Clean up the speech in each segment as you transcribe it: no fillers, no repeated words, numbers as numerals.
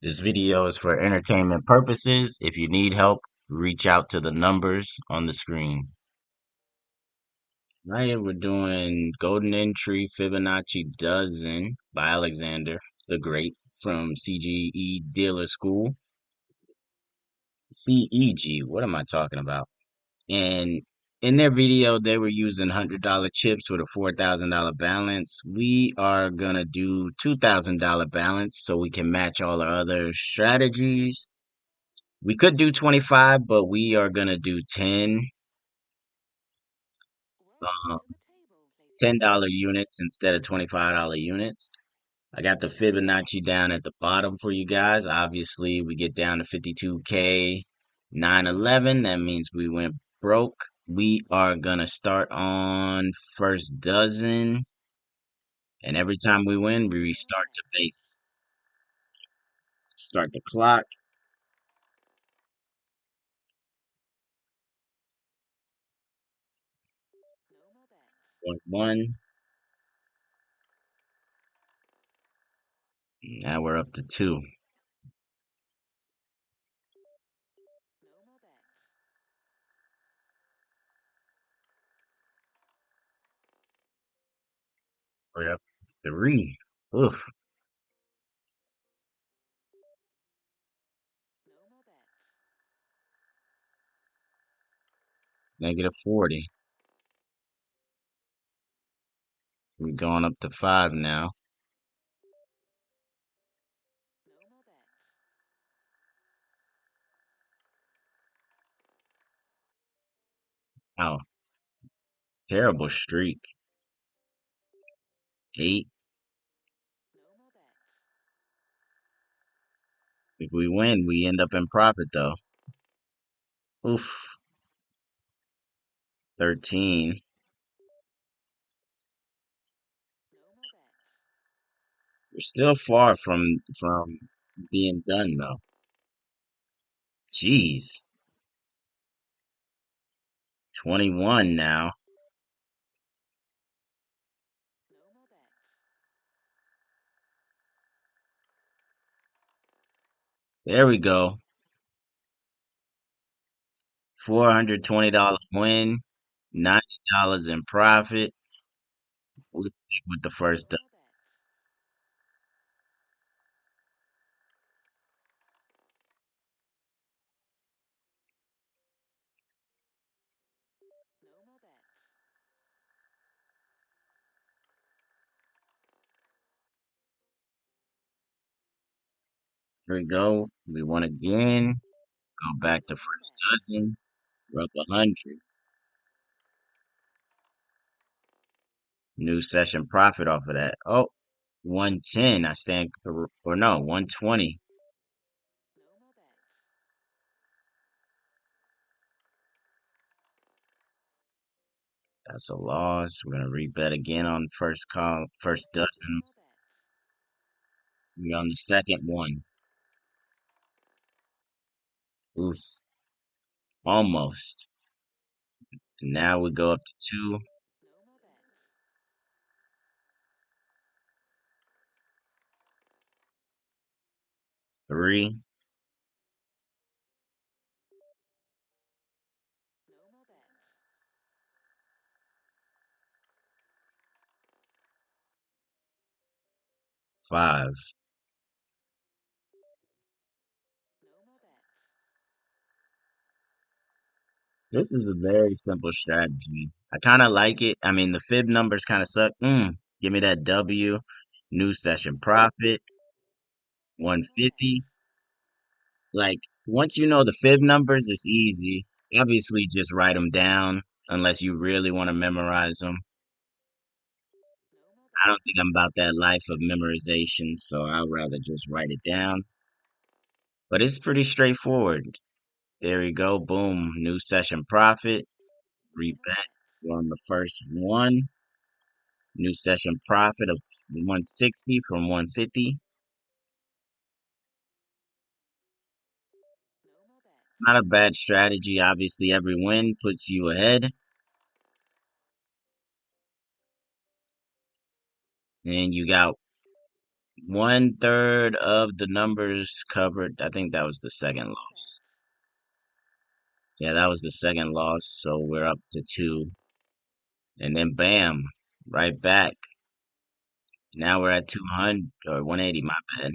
This video is for entertainment purposes. If you need help, reach out to the numbers on the screen. Right here we're doing Golden Entry Fibonacci Dozen by Alexander the Great from CGE Dealer School. CEG, what am I talking about? And in their video, they were using $100 chips with a $4,000 balance. We are gonna do $2,000 balance so we can match all our other strategies. We could do 25, but we are gonna do 10, um, $10 units instead of $25 units. I got the Fibonacci down at the bottom for you guys. Obviously, we get down to 52K, 911. That means we went broke. We are gonna start on first dozen, and every time we win, we restart to base. Start the clock. 1. Now we're up to 2. We're up to 3. Oof. Negative 40. We're going up to 5 now. Oh, terrible streak. 8. If we win, we end up in profit though. Oof. 13. We're still far from being done though. Jeez. 21 now. There we go. $420 win. $90 in profit. We'll stick with the first dozen. Here we go. We won again. Go back to first dozen. We're up 100. New session profit off of that. Oh, 110. I stand, or no, 120. That's a loss. We're gonna rebet again on first call, first dozen. We're on the second one. Oof, almost. And now we go up to 2, 3, 5. This is a very simple strategy. I kind of like it. I mean, the fib numbers kind of suck. Give me that W. New session profit, 150. Like, once you know the fib numbers, it's easy. Obviously, just write them down unless you really want to memorize them. I don't think I'm about that life of memorization, so I'd rather just write it down. But it's pretty straightforward. There we go. Boom. New session profit. Rebet. We're on the first one. New session profit of 160 from 150. Not a bad strategy. Obviously, every win puts you ahead. And you got 1/3 of the numbers covered. I think that was the second loss. Yeah, that was the second loss. So we're up to 2. And then bam, right back. Now we're at 200 or 180, my bad.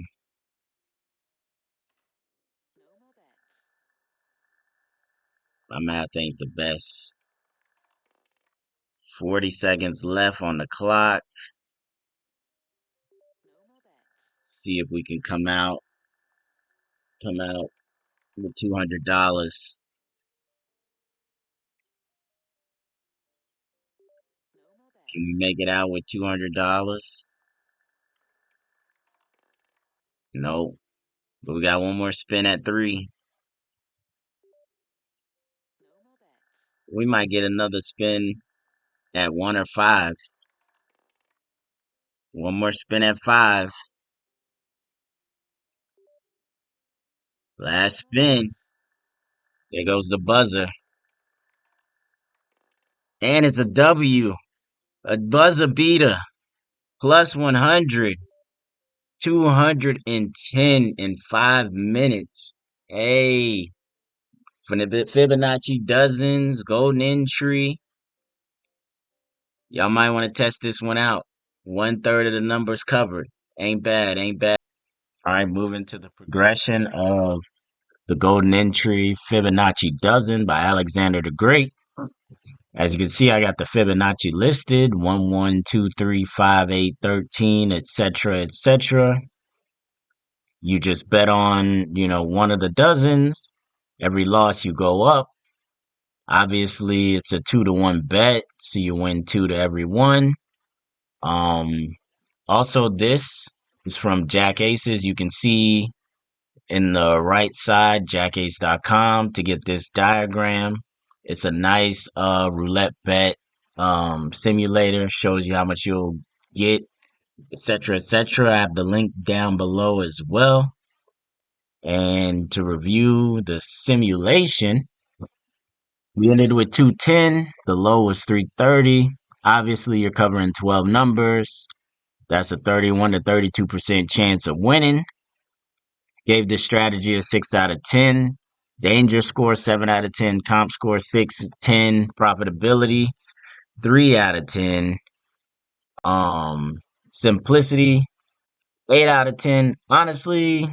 My math ain't the best. 40 seconds left on the clock. See if we can come out with $200. Can we make it out with $200? Nope. But we got one more spin at 3. We might get another spin at 1 or 5. One more spin at 5. Last spin. There goes the buzzer. And it's a W. A buzzer beater. Plus 100. 210 in 5 minutes. Hey. From the Fibonacci Dozens, golden entry. Y'all might want to test this one out. 1/3 of the numbers covered. Ain't bad, ain't bad. All right, moving to the progression of the golden entry Fibonacci Dozen by Alexander the Great. As you can see, I got the Fibonacci listed 1, 1, 2, 3, 5, 8, 13, etc., etc. You just bet on, one of the dozens. Every loss you go up. Obviously, it's a 2-to-1 bet, so you win 2 to every one. Um, Also, this is from Jack Aces. You can see in the right side, jackace.com, to get this diagram. It's a nice roulette bet simulator. Shows you how much you'll get, etc., etc. I have the link down below as well. And to review the simulation, we ended with 210. The low was 330. Obviously, you're covering 12 numbers. That's a 31 to 32% chance of winning. Gave this strategy a 6 out of 10. Danger score 7 out of 10. Comp score 6, 10. Profitability 3 out of 10. Simplicity 8 out of 10. Honestly,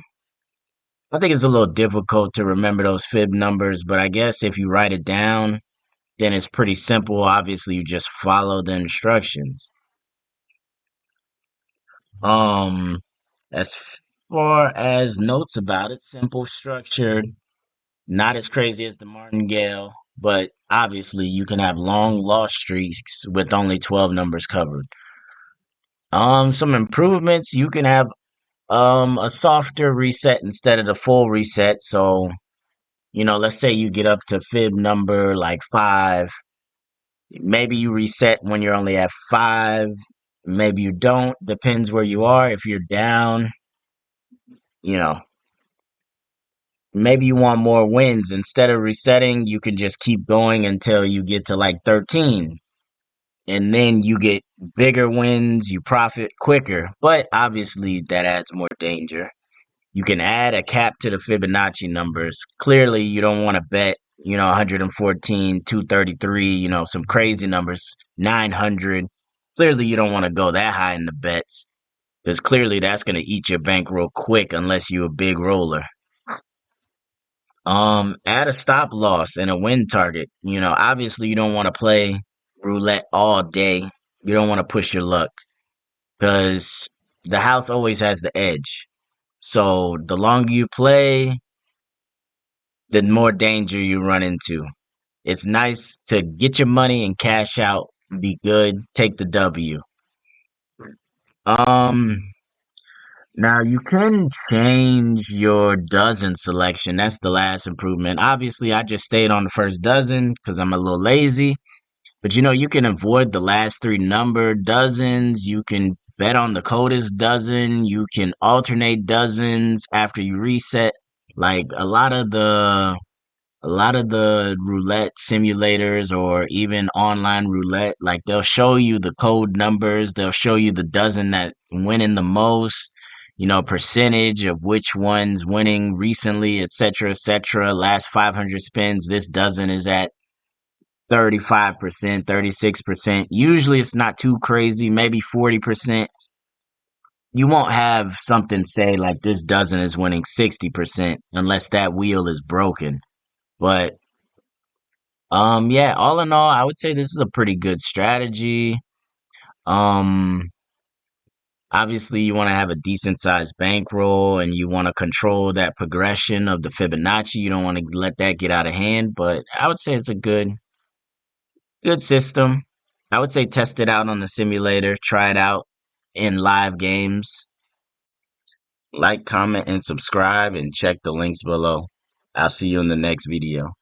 I think it's a little difficult to remember those fib numbers, but I guess if you write it down, then it's pretty simple. Obviously, you just follow the instructions. Um, as far as notes about it, simple, structured, not as crazy as the Martingale, but obviously you can have long loss streaks with only 12 numbers covered. Some improvements, you can have a softer reset instead of the full reset. So, let's say you get up to fib number like 5. Maybe you reset when you're only at 5. Maybe you don't. Depends where you are. If you're down, you know, maybe you want more wins. Instead of resetting, you can just keep going until you get to like 13. And then you get bigger wins, you profit quicker. But obviously, that adds more danger. You can add a cap to the Fibonacci numbers. Clearly, you don't want to bet, 114, 233, some crazy numbers, 900. Clearly, you don't want to go that high in the bets because clearly that's going to eat your bankroll quick unless you're a big roller. Add a stop loss and a win target. Obviously you don't want to play roulette all day. You don't want to push your luck because the house always has the edge. So the longer you play, the more danger you run into. It's nice to get your money and cash out, be good, take the W. Um, Now you can change your dozen selection. That's the last improvement. Obviously, I just stayed on the first dozen because I'm a little lazy. But you can avoid the last 3 number dozens. You can bet on the coldest dozen. You can alternate dozens after you reset. Like a lot of the roulette simulators or even online roulette, like they'll show you the code numbers. They'll show you the dozen that winning the most. percentage of which one's winning recently, etc., etc. Last 500 spins, this dozen is at 35%, 36%. Usually it's not too crazy, maybe 40%. You won't have something say like this dozen is winning 60% unless that wheel is broken. But yeah, all in all, I would say this is a pretty good strategy. Um Obviously you want to have a decent sized bankroll and you want to control that progression of the Fibonacci. You don't want to let that get out of hand, but I would say it's a good system. I would say test it out on the simulator, try it out in live games. Like, comment, and subscribe, and check the links below. I'll see you in the next video.